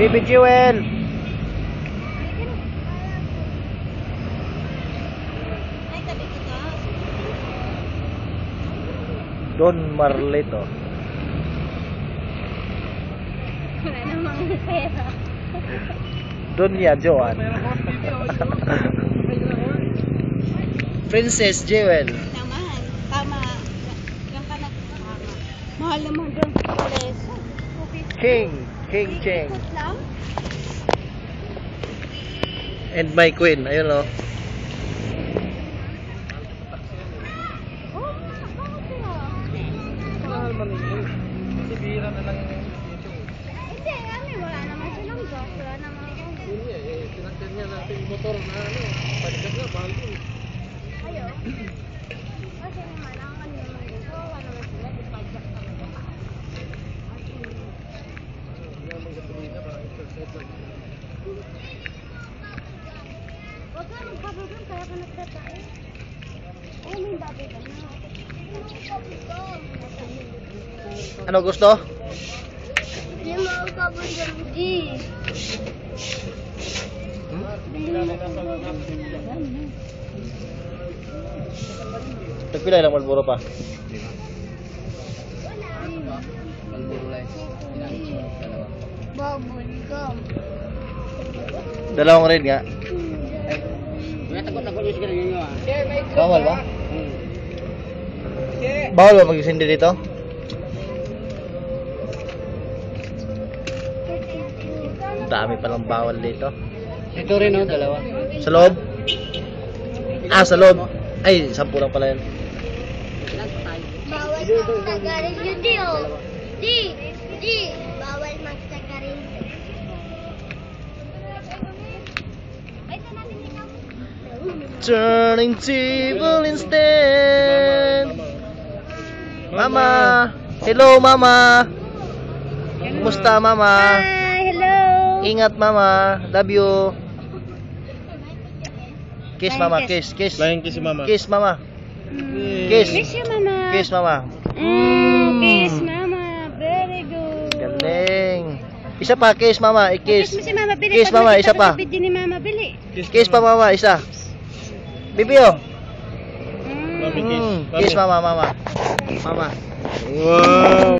Baby Jewel. Don Marlito. Wala namang pera. Donya Joan. Princess Jewel. Naman, tama. Yan ka na tama. Mahal naman dyan sa peso. King Cheng. Ikot lang? And my queen. Ayun o. Oo, bakit kaya? Mahal man yun. Kasi bihira na lang yung Hindi, wala naman silang gas. Wala naman akong gas. yun eh. Sinakyan niya natin yung motor na ano. Palikat nga, mahal yun. Ayaw. Kasi naman, ang kanila naman dito, wala naman sila. Di pajak talaga. Huwag ka magpapagang kaya ka nagtatay. Oo, may babi ka na. Ano gusto? Hindi mo ako kabundang G. Tagpilay lang Malboro pa. Bubble gum. Dalawang red nga. Takot-takot yung sigara ninyo ah. Bawal ba? Bawal ba mag-sindi dito? Dami palang bawal dito. Ito rin oh, dalawa. Sa loob? Ah, sa loob. Ay, 10 lang pala yun. Bawal magtagarilyo di oh. Di. Bawal magtagarilyo. Turning table instant. Mama. Hello, Mama. Kumusta, Mama? Hi, hello. Ingat, Mama. Love you. Kiss, Mama. Kiss. Lain kiss si mama. Kiss, Mama. Kiss. Kiss you, mama. Kiss, Mama. Kiss, mama. Very good. Galing. Isa pa, kiss, Mama. Kiss I-kiss. mo si mama, Bili. Kiss, Pag mama, nakita isa ko pa. sa video ni mama, Bili. Kiss pa, Mama. Isa. Bibi, oh. Mami kiss. Kiss, Mama. Mama. Wow.